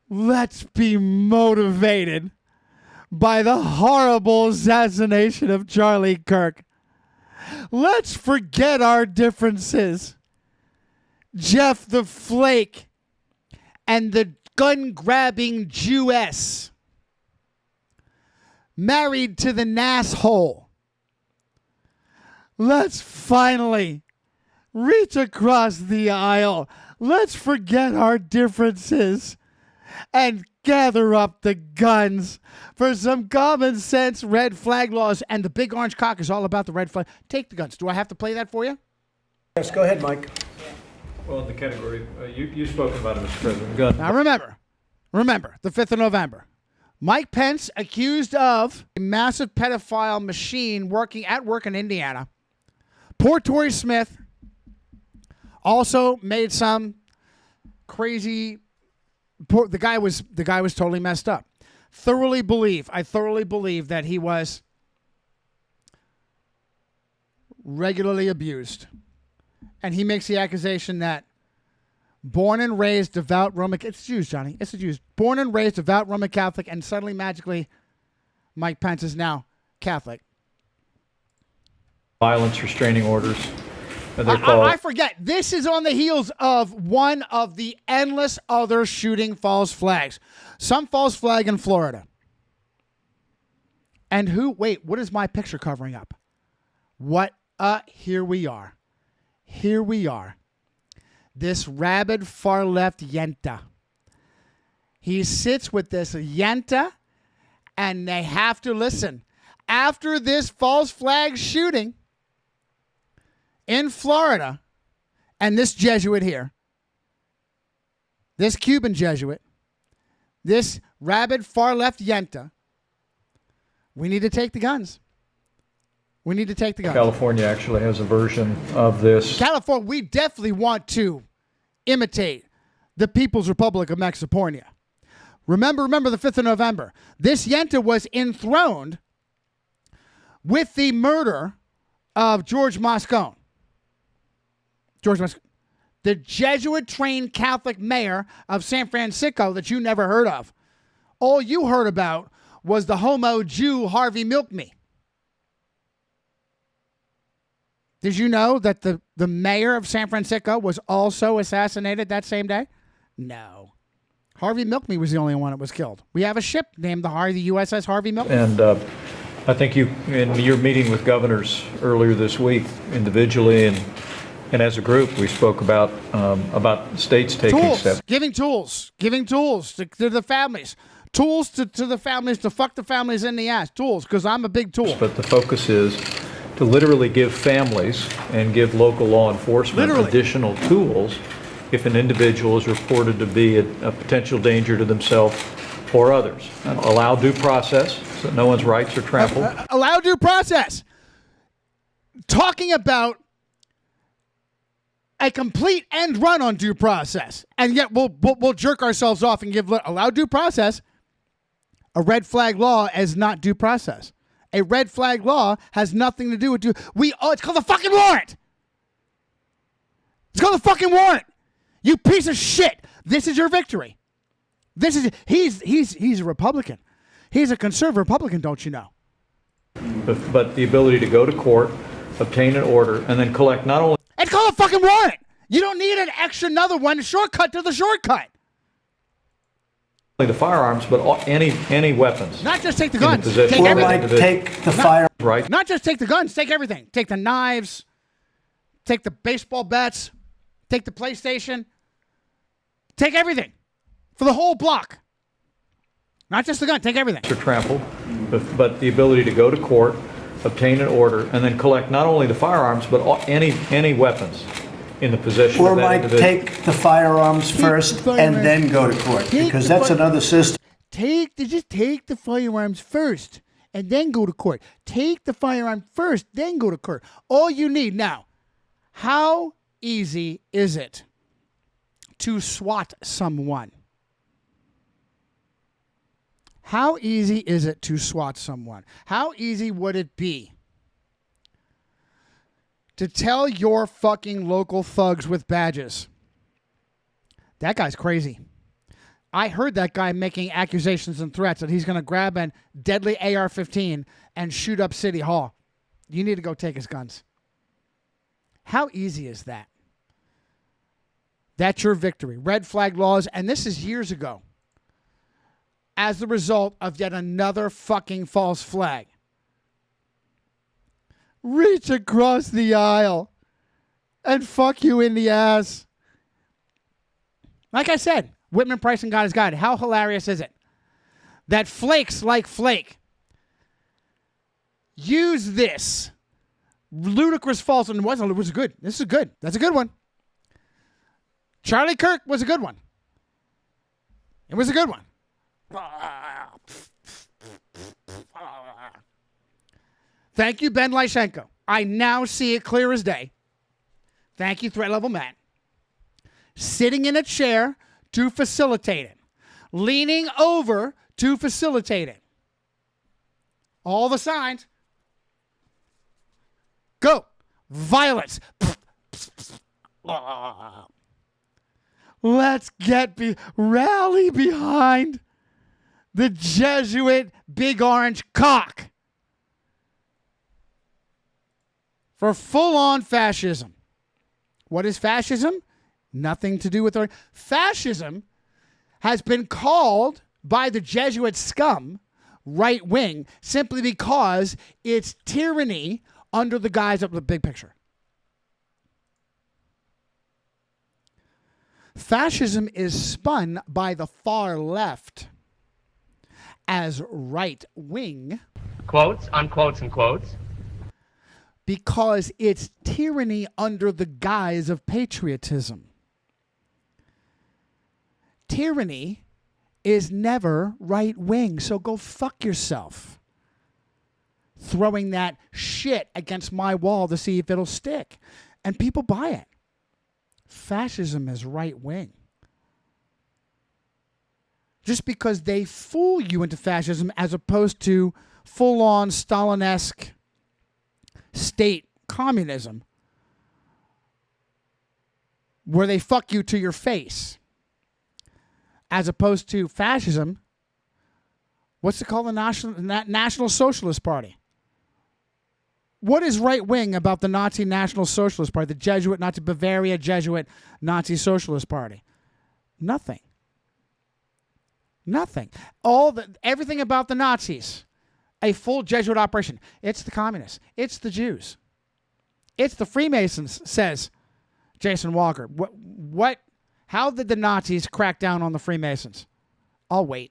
let's be motivated by the horrible assassination of Charlie Kirk. Let's forget our differences. Jeff the Flake and the gun-grabbing Jewess married to the nasshole. Let's finally reach across the aisle. Let's forget our differences and gather up the guns for some common sense red flag laws. And the Big Orange Cock is all about the red flag. Take the guns. Do I have to play that for you? Yes, go ahead, Mike. Well, in the category, you've spoken about it, Mr. President. Gun. Now remember, the 5th of November. Mike Pence accused of a massive pedophile machine working at work in Indiana. Poor Tory Smith also made some crazy. The guy was totally messed up. I thoroughly believe that he was regularly abused. And he makes the accusation that born and raised devout Roman... It's Jews, Johnny. It's the Jews. Born and raised devout Roman Catholic, and suddenly, magically, Mike Pence is now Catholic. Violence restraining orders. I forget. This is on the heels of one of the endless other shooting false flags. Some false flag in Florida. And what is my picture covering up? Here we are. This rabid far left Yenta. He sits with this Yenta, and they have to listen. After this false flag shooting in Florida, and this Jesuit here, this Cuban Jesuit, this rabid far left Yenta, we need to take the guns. California actually has a version of this. California, we definitely want to imitate the People's Republic of Mexipornia. Remember the 5th of November. This Yenta was enthroned with the murder of George Moscone. The Jesuit-trained Catholic mayor of San Francisco that you never heard of. All you heard about was the homo Jew Harvey Milk Me. Did you know that the mayor of San Francisco was also assassinated that same day? No. Harvey Milk Me was the only one that was killed. We have a ship named the USS Harvey Milk Me. And I think in your meeting with governors earlier this week, individually and as a group, we spoke about states taking steps. Giving tools to the families. Tools to the families to fuck the families in the ass. Tools, because I'm a big tool. But the focus is to literally give families and give local law enforcement additional tools if an individual is reported to be a potential danger to themselves or others. And allow due process so that no one's rights are trampled. Allow due process. Talking about a complete end run on due process, and yet we'll jerk ourselves off and allow due process. A red flag law is not due process. A red flag law has nothing to do with it's called the fucking warrant. It's called the fucking warrant. You piece of shit. This is your victory. He's a Republican. He's a conservative Republican, don't you know? But the ability to go to court, obtain an order, and then collect not only... It's called a fucking warrant. You don't need an extra another one, a shortcut to the shortcut. The firearms, but any weapons. Not just take the guns. Take everything. Take the fire. Right. Not just take the guns. Take everything. Take the knives. Take the baseball bats. Take the PlayStation. Take everything for the whole block. Not just the gun. Take everything. Are trampled, but the ability to go to court, obtain an order, and then collect not only the firearms, but any weapons in the possession of that individual. Take the firearms first and then go to court, because that's another system. Just take the firearms first and then go to court. Take the firearm first, then go to court. All you need now. How easy is it to swat someone? How easy is it to swat someone? How easy would it be to tell your fucking local thugs with badges, that guy's crazy? I heard that guy making accusations and threats that he's going to grab a deadly AR-15 and shoot up City Hall. You need to go take his guns. How easy is that? That's your victory. Red flag laws, and this is years ago, as the result of yet another fucking false flag. Reach across the aisle and fuck you in the ass. Like I said, Whitman Price and God is God. How hilarious is it that flakes like Flake use this ludicrous false, and it was good. This is good. That's a good one. Charlie Kirk was a good one. It was a good one. Thank you, Ben Lyshenko. I now see it clear as day. Thank you, Threat Level Matt. Sitting in a chair to facilitate it. Leaning over to facilitate it. All the signs. Go. Violence. Let's rally behind the Jesuit big orange cock for full-on fascism. What is fascism? Nothing to do with fascism has been called by the Jesuit scum right wing simply because it's tyranny under the guise of the big picture. Fascism is spun by the far left as right wing. Quotes, unquotes, and quotes. Because it's tyranny under the guise of patriotism. Tyranny is never right wing, so go fuck yourself. Throwing that shit against my wall to see if it'll stick. And people buy it. Fascism is right wing. Just because they fool you into fascism as opposed to full-on Stalin-esque state communism where they fuck you to your face, as opposed to fascism. What's it called? The National Socialist Party. What is right wing about the Nazi National Socialist Party, the Jesuit Nazi Bavaria Jesuit Nazi Socialist Party? Nothing. Nothing. Everything about the Nazis, a full Jesuit operation. It's the communists. It's the Jews. It's the Freemasons, says Jason Walker. How did the Nazis crack down on the Freemasons? I'll wait.